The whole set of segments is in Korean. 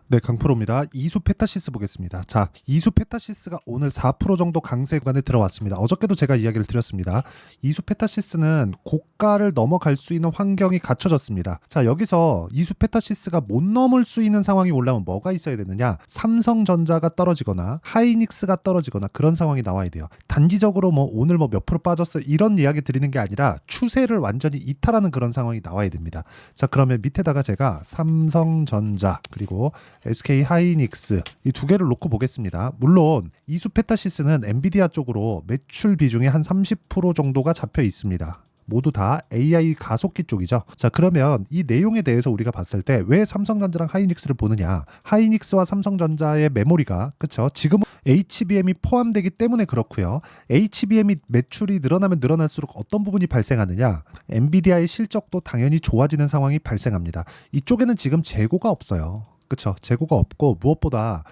네, 강프로입니다. 이수 페타시스 보겠습니다. 자, 이수 페타시스가 오늘 4% 정도 강세 구간에 들어왔습니다. 어저께도 제가 이야기를 드렸습니다. 이수 페타시스는 고가를 넘어갈 수 있는 환경이 갖춰졌습니다. 자, 여기서 이수 페타시스가 못 넘을 수 있는 상황이 올라오면 뭐가 있어야 되느냐? 삼성전자가 떨어지거나 하이닉스가 떨어지거나 그런 상황이 나와야 돼요. 단기적으로 뭐 오늘 뭐 몇 프로 빠졌어 이런 이야기 드리는 게 아니라 추세를 완전히 이탈하는 그런 상황이 나와야 됩니다. 자, 그러면 밑에다가 제가 삼성전자 그리고 SK 하이닉스 이 두 개를 놓고 보겠습니다. 물론 이수 페타시스는 엔비디아 쪽으로 매출 비중이 한 30% 정도가 잡혀 있습니다. 모두 다 AI 가속기 쪽이죠. 자, 그러면 이 내용에 대해서 우리가 봤을 때 왜 삼성전자랑 하이닉스를 보느냐? 하이닉스와 삼성전자의 메모리가 그쵸? 지금은 HBM이 포함되기 때문에 그렇고요. HBM이 매출이 늘어나면 늘어날수록 어떤 부분이 발생하느냐? 엔비디아의 실적도 당연히 좋아지는 상황이 발생합니다. 이쪽에는 지금 재고가 없어요. 그렇죠. 재고가 없고 무엇보다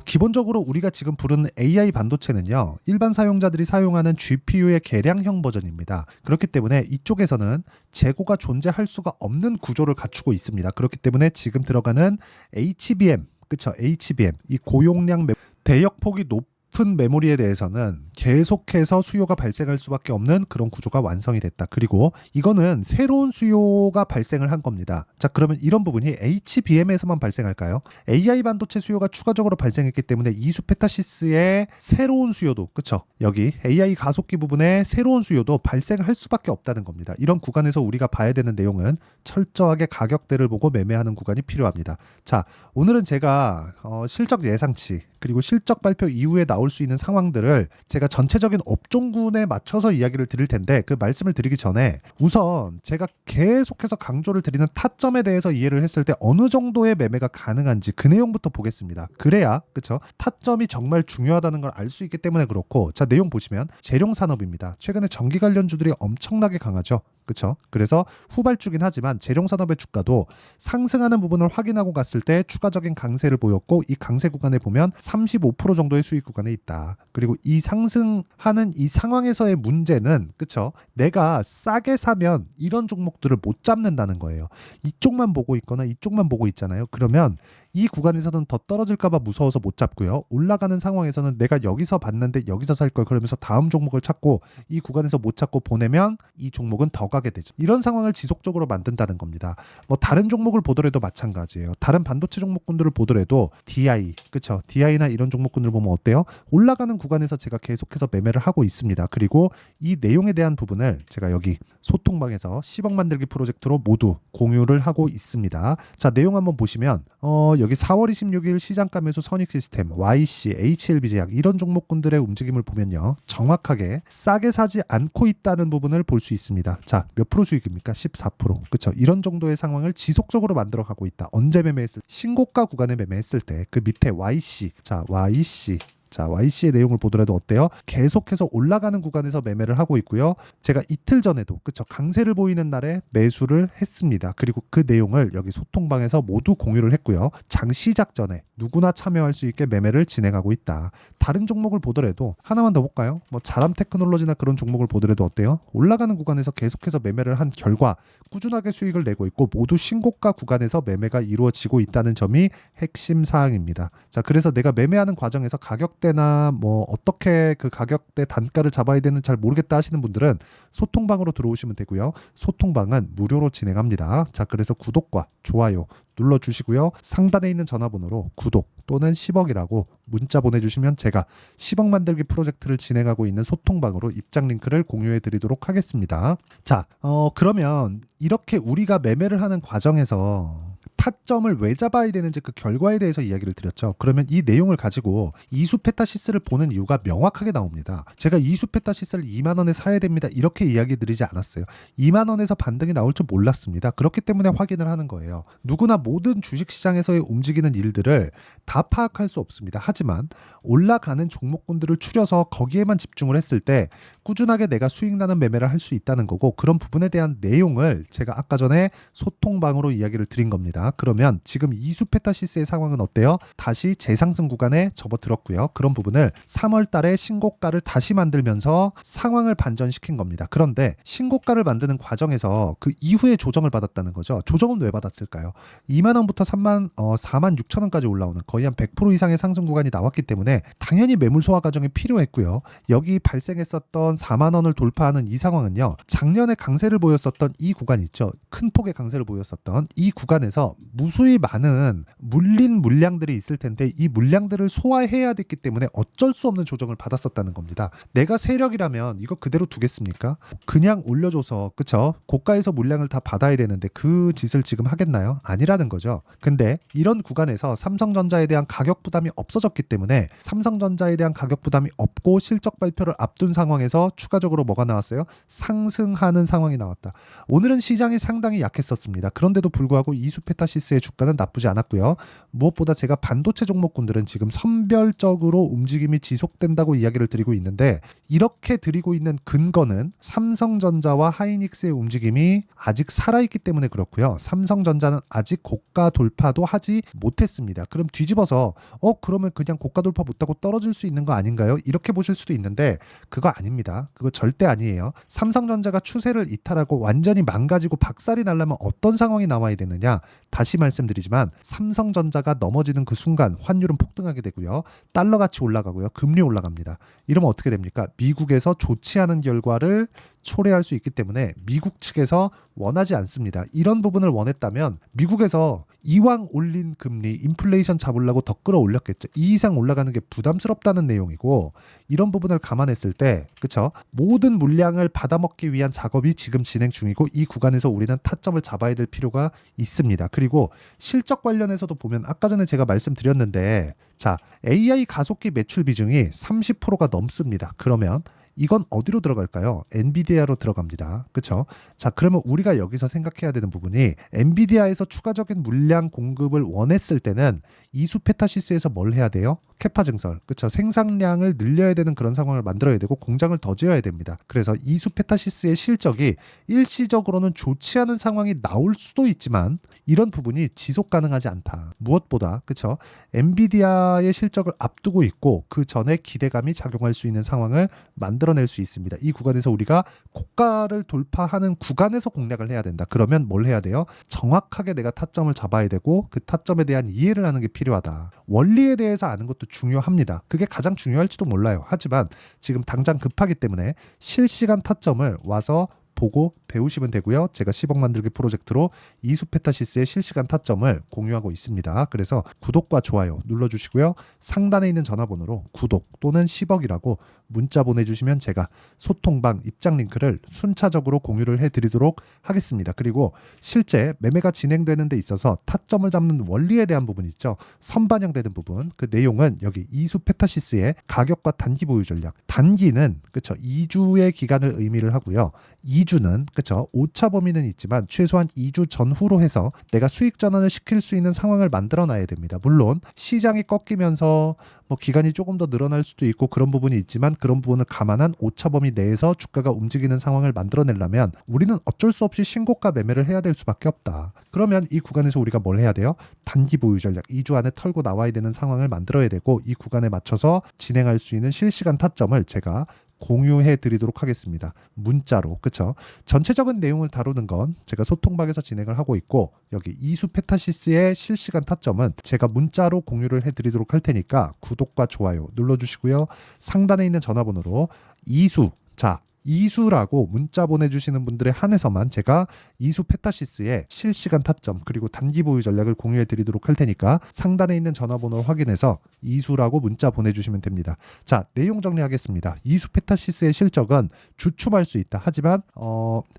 기본적으로 우리가 지금 부르는 AI 반도체는요. 일반 사용자들이 사용하는 GPU의 개량형 버전입니다. 그렇기 때문에 이쪽에서는 재고가 존재할 수가 없는 구조를 갖추고 있습니다. 그렇기 때문에 지금 들어가는 HBM, 그렇죠. HBM, 이 고용량 대역폭이 높은 메모리에 대해서는 계속해서 수요가 발생할 수밖에 없는 그런 구조가 완성이 됐다. 그리고 이거는 새로운 수요가 발생을 한 겁니다. 자, 그러면 이런 부분이 HBM에서만 발생할까요? AI 반도체 수요가 추가적으로 발생했기 때문에 이수 페타시스의 새로운 수요도, 그쵸? 여기 AI 가속기 부분에 새로운 수요도 발생할 수밖에 없다는 겁니다. 이런 구간에서 우리가 봐야 되는 내용은 철저하게 가격대를 보고 매매하는 구간이 필요합니다. 자, 오늘은 제가 실적 예상치 그리고 실적 발표 이후에 나올 수 있는 상황들을 제가 전체적인 업종군에 맞춰서 이야기를 드릴 텐데 그 말씀을 드리기 전에 우선 제가 계속해서 강조를 드리는 타점에 대해서 이해를 했을 때 어느 정도의 매매가 가능한지 그 내용부터 보겠습니다. 그래야 그쵸? 타점이 정말 중요하다는 걸 알 수 있기 때문에 그렇고 자, 내용 보시면 재룡산업입니다. 최근에 전기 관련주들이 엄청나게 강하죠. 그렇죠? 그래서 후발주긴 하지만 재룡산업의 주가도 상승하는 부분을 확인하고 갔을 때 추가적인 강세를 보였고 이 강세 구간에 보면 35% 정도의 수익 구간에 있다. 그리고 이 상승하는 이 상황에서의 문제는 그렇죠? 내가 싸게 사면 이런 종목들을 못 잡는다는 거예요. 이쪽만 보고 있거나 이쪽만 보고 있잖아요. 그러면 이 구간에서는 더 떨어질까봐 무서워서 못 잡고요. 올라가는 상황에서는 내가 여기서 봤는데 여기서 살 걸 그러면서 다음 종목을 찾고 이 구간에서 못 찾고 보내면 이 종목은 더 가게 되죠. 이런 상황을 지속적으로 만든다는 겁니다. 뭐 다른 종목을 보더라도 마찬가지예요. 다른 반도체 종목군들을 보더라도 DI, 그쵸? DI나 이런 종목군들 보면 어때요? 올라가는 구간에서 제가 계속해서 매매를 하고 있습니다. 그리고 이 내용에 대한 부분을 제가 여기 소통방에서 10억 만들기 프로젝트로 모두 공유를 하고 있습니다. 자, 내용 한번 보시면 여기 4월 26일 시장가 매수 선익 시스템, YC, HLB 제약 이런 종목군들의 움직임을 보면요. 정확하게 싸게 사지 않고 있다는 부분을 볼 수 있습니다. 자, 몇 프로 수익입니까? 14%. 그렇죠? 이런 정도의 상황을 지속적으로 만들어 가고 있다. 언제 매매했을 신고가 구간에 매매했을 때 그 밑에 YC. 자, YC. 자, YC의 내용을 보더라도 어때요? 계속해서 올라가는 구간에서 매매를 하고 있고요. 제가 이틀 전에도 그쵸 강세를 보이는 날에 매수를 했습니다. 그리고 그 내용을 여기 소통방에서 모두 공유를 했고요. 장 시작 전에 누구나 참여할 수 있게 매매를 진행하고 있다. 다른 종목을 보더라도 하나만 더 볼까요? 뭐 자람 테크놀로지나 그런 종목을 보더라도 어때요? 올라가는 구간에서 계속해서 매매를 한 결과 꾸준하게 수익을 내고 있고 모두 신고가 구간에서 매매가 이루어지고 있다는 점이 핵심 사항입니다. 자, 그래서 내가 매매하는 과정에서 가격대나 뭐 어떻게 그 가격대 단가를 잡아야 되는 잘 모르겠다 하시는 분들은 소통방으로 들어오시면 되고요. 소통방은 무료로 진행합니다. 자, 그래서 구독과 좋아요 눌러주시고요. 상단에 있는 전화번호로 구독 또는 10억이라고 문자 보내주시면 제가 10억 만들기 프로젝트를 진행하고 있는 소통방으로 입장 링크를 공유해 드리도록 하겠습니다. 자, 그러면 이렇게 우리가 매매를 하는 과정에서 타점을 왜 잡아야 되는지 그 결과에 대해서 이야기를 드렸죠. 그러면 이 내용을 가지고 이수 페타시스를 보는 이유가 명확하게 나옵니다. 제가 이수 페타시스를 2만 원에 사야 됩니다. 이렇게 이야기 드리지 않았어요. 2만 원에서 반등이 나올 줄 몰랐습니다. 그렇기 때문에 확인을 하는 거예요. 누구나 모든 주식시장에서의 움직이는 일들을 다 파악할 수 없습니다. 하지만 올라가는 종목군들을 추려서 거기에만 집중을 했을 때 꾸준하게 내가 수익 나는 매매를 할 수 있다는 거고, 그런 부분에 대한 내용을 제가 아까 전에 소통방으로 이야기를 드린 겁니다. 그러면 지금 이수페타시스의 상황은 어때요? 다시 재상승 구간에 접어들었고요. 그런 부분을 3월 달에 신고가를 다시 만들면서 상황을 반전시킨 겁니다. 그런데 신고가를 만드는 과정에서 그 이후에 조정을 받았다는 거죠. 조정은 왜 받았을까요? 2만 원부터 4만 6천 원까지 올라오는 거의 한 100% 이상의 상승 구간이 나왔기 때문에 당연히 매물 소화 과정이 필요했고요. 여기 발생했었던 4만 원을 돌파하는 이 상황은요, 작년에 강세를 보였었던 이 구간 있죠. 큰 폭의 강세를 보였었던 이 구간에서 무수히 많은 물린 물량들이 있을 텐데 이 물량들을 소화해야 됐기 때문에 어쩔 수 없는 조정을 받았었다는 겁니다. 내가 세력이라면 이거 그대로 두겠습니까? 그냥 올려줘서, 그쵸? 고가에서 물량을 다 받아야 되는데 그 짓을 지금 하겠나요? 아니라는 거죠. 근데 이런 구간에서 삼성전자에 대한 가격 부담이 없어졌기 때문에, 삼성전자에 대한 가격 부담이 없고 실적 발표를 앞둔 상황에서 추가적으로 뭐가 나왔어요? 상승하는 상황이 나왔다. 오늘은 시장이 상당히 약했었습니다. 그런데도 불구하고 이수페타시스의 주가는 나쁘지 않았고요. 무엇보다 제가 반도체 종목군들은 지금 선별적으로 움직임이 지속된다고 이야기를 드리고 있는데, 이렇게 드리고 있는 근거는 삼성전자와 하이닉스의 움직임이 아직 살아있기 때문에 그렇고요. 삼성전자는 아직 고가 돌파도 하지 못했습니다. 그럼 뒤집어서 그러면 그냥 고가 돌파 못하고 떨어질 수 있는 거 아닌가요? 이렇게 보실 수도 있는데 그거 아닙니다. 그거 절대 아니에요. 삼성전자가 추세를 이탈하고 완전히 망가지고 박살이 나려면 어떤 상황이 나와야 되느냐? 다시 말씀드리지만 삼성전자가 넘어지는 그 순간 환율은 폭등하게 되고요. 달러 가치 올라가고요. 금리 올라갑니다. 이러면 어떻게 됩니까? 미국에서 좋지 않은 결과를 초래할 수 있기 때문에 미국 측에서 원하지 않습니다. 이런 부분을 원했다면 미국에서 이왕 올린 금리 인플레이션 잡으려고 더 끌어올렸겠죠. 이 이상 올라가는 게 부담스럽다는 내용이고, 이런 부분을 감안했을 때, 그쵸? 모든 물량을 받아먹기 위한 작업이 지금 진행 중이고, 이 구간에서 우리는 타점을 잡아야 될 필요가 있습니다. 그리고 실적 관련해서도 보면 아까 전에 제가 말씀드렸는데, 자, AI 가속기 매출 비중이 30%가 넘습니다. 그러면 이건 어디로 들어갈까요? 엔비디아로 들어갑니다. 그렇죠? 자, 그러면 우리가 여기서 생각해야 되는 부분이, 엔비디아에서 추가적인 물량 공급을 원했을 때는 이수페타시스에서 뭘 해야 돼요? 캐파 증설, 그렇죠? 생산량을 늘려야 되는 그런 상황을 만들어야 되고 공장을 더 지어야 됩니다. 그래서 이수페타시스의 실적이 일시적으로는 좋지 않은 상황이 나올 수도 있지만 이런 부분이 지속 가능하지 않다. 무엇보다, 그렇죠? 엔비디아의 실적을 앞두고 있고 그 전에 기대감이 작용할 수 있는 상황을 만들어낼 수 있습니다. 이 구간에서 우리가 고가를 돌파하는 구간에서 공략을 해야 된다. 그러면 뭘 해야 돼요? 정확하게 내가 타점을 잡아야 되고 그 타점에 대한 이해를 하는 게 필요하다. 원리에 대해서 아는 것도 중요합니다. 그게 가장 중요할지도 몰라요. 하지만 지금 당장 급하기 때문에 실시간 타점을 와서 보고 배우시면 되고요. 제가 10억 만들기 프로젝트로 이수페타시스의 실시간 타점을 공유하고 있습니다. 그래서 구독과 좋아요 눌러주시고요. 상단에 있는 전화번호로 구독 또는 10억이라고 문자 보내주시면 제가 소통방 입장 링크를 순차적으로 공유를 해드리도록 하겠습니다. 그리고 실제 매매가 진행되는 데 있어서 타점을 잡는 원리에 대한 부분 있죠. 선반영되는 부분, 그 내용은 여기 이수페타시스의 가격과 단기 보유 전략. 단기는 그렇죠, 2주의 기간을 의미를 하고요. 2주는 그렇죠, 오차 범위는 있지만 최소한 2주 전후로 해서 내가 수익 전환을 시킬 수 있는 상황을 만들어 놔야 됩니다. 물론 시장이 꺾이면서 기간이 조금 더 늘어날 수도 있고 그런 부분이 있지만 그런 부분을 감안한 오차 범위 내에서 주가가 움직이는 상황을 만들어내려면 우리는 어쩔 수 없이 신고가 매매를 해야 될 수밖에 없다. 그러면 이 구간에서 우리가 뭘 해야 돼요? 단기 보유 전략, 2주 안에 털고 나와야 되는 상황을 만들어야 되고, 이 구간에 맞춰서 진행할 수 있는 실시간 타점을 제가 공유해 드리도록 하겠습니다. 문자로. 그쵸? 전체적인 내용을 다루는 건 제가 소통방에서 진행을 하고 있고, 여기 이수페타시스의 실시간 타점은 제가 문자로 공유를 해 드리도록 할 테니까 구독과 좋아요 눌러주시고요. 상단에 있는 전화번호로 이수라고 문자 보내주시는 분들에 한해서만 제가 이수페타시스의 실시간 타점 그리고 단기 보유 전략을 공유해 드리도록 할 테니까 상단에 있는 전화번호를 확인해서 이수라고 문자 보내주시면 됩니다. 자, 내용 정리하겠습니다. 이수페타시스의 실적은 주춤할 수 있다. 하지만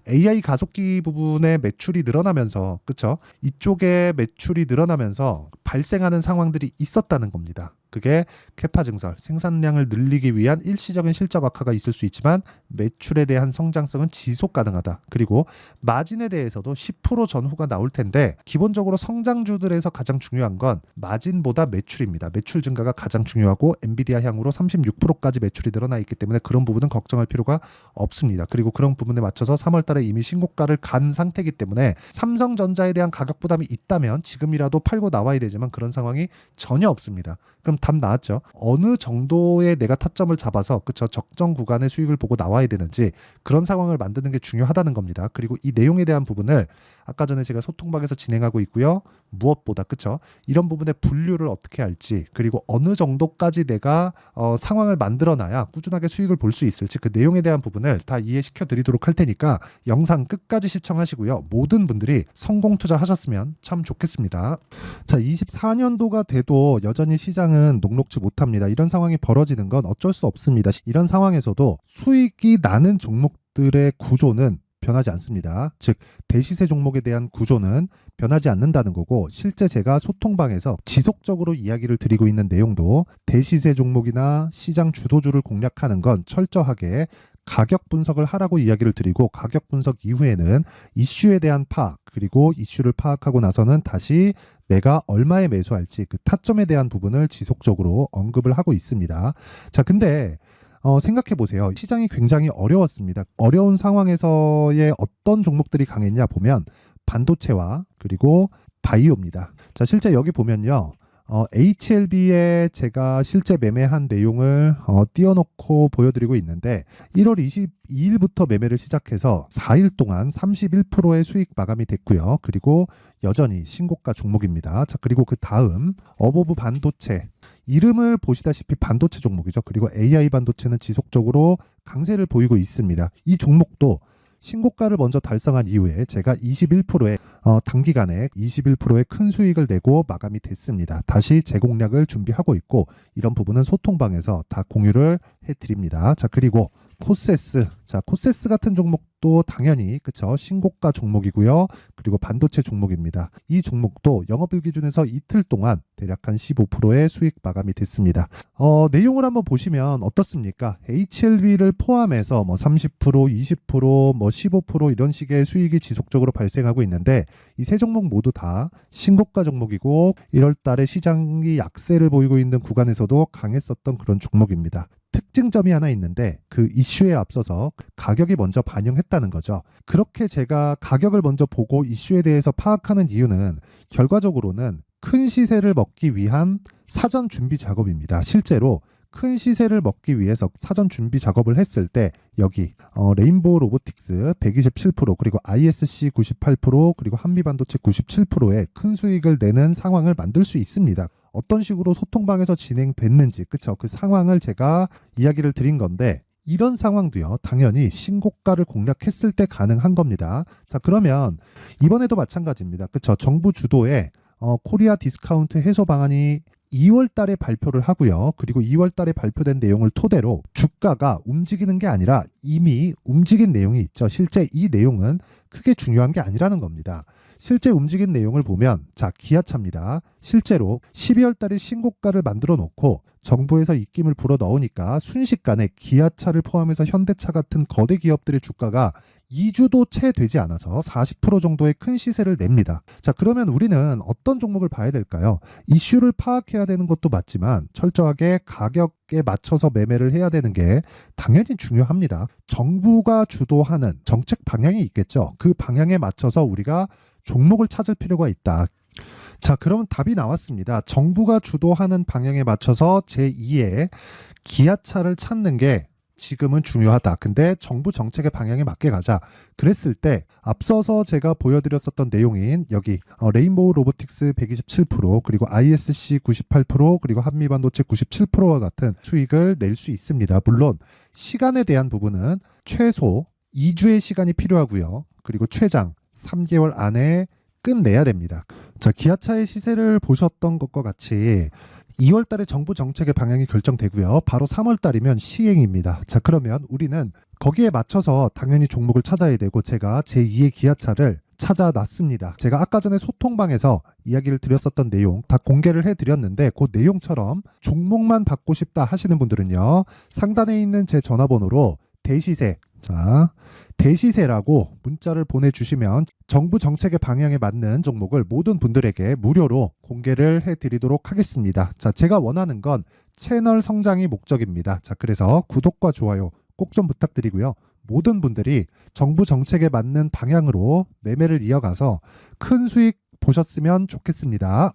AI 가속기 부분의 매출이 늘어나면서, 그쵸? 이쪽에 매출이 늘어나면서 발생하는 상황들이 있었다는 겁니다. 그게 캐파 증설, 생산량을 늘리기 위한 일시적인 실적 악화가 있을 수 있지만 매출에 대한 성장성은 지속 가능하다. 그리고 마진에 대해서도 10% 전후가 나올 텐데 기본적으로 성장주들에서 가장 중요한 건 마진보다 매출입니다. 매출 증가가 가장 중요하고 엔비디아 향후로 36%까지 매출이 늘어나 있기 때문에 그런 부분은 걱정할 필요가 없습니다. 그리고 그런 부분에 맞춰서 3월 달에 이미 신고가를 간 상태이기 때문에 삼성전자에 대한 가격 부담이 있다면 지금이라도 팔고 나와야 되지만 그런 상황이 전혀 없습니다. 그럼 답 나왔죠. 어느 정도의 내가 타점을 잡아서 그쵸 적정 구간의 수익을 보고 나와야 되는지 그런 상황을 만드는 게 중요하다는 겁니다. 그리고 이 내용에 대한 부분을 아까 전에 제가 소통방에서 진행하고 있고요. 무엇보다 그쵸 이런 부분의 분류를 어떻게 할지 그리고 어느 정도까지 내가 상황을 만들어놔야 꾸준하게 수익을 볼 수 있을지 그 내용에 대한 부분을 다 이해시켜 드리도록 할 테니까 영상 끝까지 시청하시고요. 모든 분들이 성공 투자하셨으면 참 좋겠습니다. 자, 24년도가 돼도 여전히 시장은 녹록지 못합니다. 이런 상황이 벌어지는 건 어쩔 수 없습니다. 이런 상황에서도 수익이 나는 종목들의 구조는 변하지 않습니다. 즉 대시세 종목에 대한 구조는 변하지 않는다는 거고 실제 제가 소통방에서 지속적으로 이야기를 드리고 있는 내용도 대시세 종목이나 시장 주도주를 공략하는 건 철저하게 가격 분석을 하라고 이야기를 드리고 가격 분석 이후에는 이슈에 대한 파악 그리고 이슈를 파악하고 나서는 다시 내가 얼마에 매수할지 그 타점에 대한 부분을 지속적으로 언급을 하고 있습니다. 자, 근데 생각해 보세요. 시장이 굉장히 어려웠습니다. 어려운 상황에서의 어떤 종목들이 강했냐 보면 반도체와 그리고 바이오입니다. 자, 실제 여기 보면요. HLB에 제가 실제 매매한 내용을 띄워놓고 보여드리고 있는데 1월 22일부터 매매를 시작해서 4일 동안 31%의 수익 마감이 됐고요. 그리고 여전히 신고가 종목입니다. 자, 그리고 그 다음 어보브 반도체 이름을 보시다시피 반도체 종목이죠. 그리고 AI 반도체는 지속적으로 강세를 보이고 있습니다. 이 종목도 신고가를 먼저 달성한 이후에 제가 21%의 단기간에 21%의 큰 수익을 내고 마감이 됐습니다. 다시 재공략을 준비하고 있고 이런 부분은 소통방에서 다 공유를 해드립니다. 자, 그리고 코세스. 자, 코세스 같은 종목도 당연히 그쵸 신고가 종목이고요. 그리고 반도체 종목입니다. 이 종목도 영업일 기준에서 이틀 동안 대략 한 15%의 수익 마감이 됐습니다. 내용을 한번 보시면 어떻습니까? HLB를 포함해서 뭐 30%, 20%, 뭐 15% 이런 식의 수익이 지속적으로 발생하고 있는데 이 세 종목 모두 다 신고가 종목이고 1월 달에 시장이 약세를 보이고 있는 구간에서도 강했었던 그런 종목입니다. 특징점이 하나 있는데 그 이슈에 앞서서 가격이 먼저 반영했다는 거죠. 그렇게 제가 가격을 먼저 보고 이슈에 대해서 파악하는 이유는 결과적으로는 큰 시세를 먹기 위한 사전 준비 작업입니다. 실제로 큰 시세를 먹기 위해서 사전 준비 작업을 했을 때 여기 레인보우 로보틱스 127% 그리고 ISC 98% 그리고 한미반도체 97%의 큰 수익을 내는 상황을 만들 수 있습니다. 어떤 식으로 소통방에서 진행됐는지 그쵸 그 상황을 제가 이야기를 드린 건데 이런 상황도요 당연히 신고가를 공략했을 때 가능한 겁니다. 자, 그러면 이번에도 마찬가지입니다. 그쵸 정부 주도의 코리아 디스카운트 해소 방안이 2월 달에 발표를 하고요. 그리고 2월 달에 발표된 내용을 토대로 주가가 움직이는 게 아니라 이미 움직인 내용이 있죠. 실제 이 내용은 크게 중요한 게 아니라는 겁니다. 실제 움직인 내용을 보면 자 기아차입니다. 실제로 12월 달에 신고가를 만들어 놓고 정부에서 입김을 불어 넣으니까 순식간에 기아차를 포함해서 현대차 같은 거대 기업들의 주가가 2주도 채 되지 않아서 40% 정도의 큰 시세를 냅니다. 자, 그러면 우리는 어떤 종목을 봐야 될까요? 이슈를 파악해야 되는 것도 맞지만 철저하게 가격에 맞춰서 매매를 해야 되는 게 당연히 중요합니다. 정부가 주도하는 정책 방향이 있겠죠. 그 방향에 맞춰서 우리가 종목을 찾을 필요가 있다. 자, 그러면 답이 나왔습니다. 정부가 주도하는 방향에 맞춰서 제2의 기아차를 찾는 게 지금은 중요하다. 근데 정부 정책의 방향에 맞게 가자. 그랬을 때 앞서서 제가 보여드렸었던 내용인 여기 레인보우 로보틱스 127% 그리고 ISC 98% 그리고 한미반도체 97%와 같은 수익을 낼 수 있습니다. 물론 시간에 대한 부분은 최소 2주의 시간이 필요하고요. 그리고 최장 3개월 안에 끝내야 됩니다. 자, 기아차의 시세를 보셨던 것과 같이 2월 달에 정부 정책의 방향이 결정되고요. 바로 3월 달이면 시행입니다. 자, 그러면 우리는 거기에 맞춰서 당연히 종목을 찾아야 되고 제가 제2의 기아차를 찾아놨습니다. 제가 아까 전에 소통방에서 이야기를 드렸었던 내용 다 공개를 해드렸는데 그 내용처럼 종목만 받고 싶다 하시는 분들은요. 상단에 있는 제 전화번호로 대시세, 자, 대시세라고 문자를 보내주시면 정부 정책의 방향에 맞는 종목을 모든 분들에게 무료로 공개를 해드리도록 하겠습니다. 자, 제가 원하는 건 채널 성장이 목적입니다. 자, 그래서 구독과 좋아요 꼭 좀 부탁드리고요. 모든 분들이 정부 정책에 맞는 방향으로 매매를 이어가서 큰 수익 보셨으면 좋겠습니다.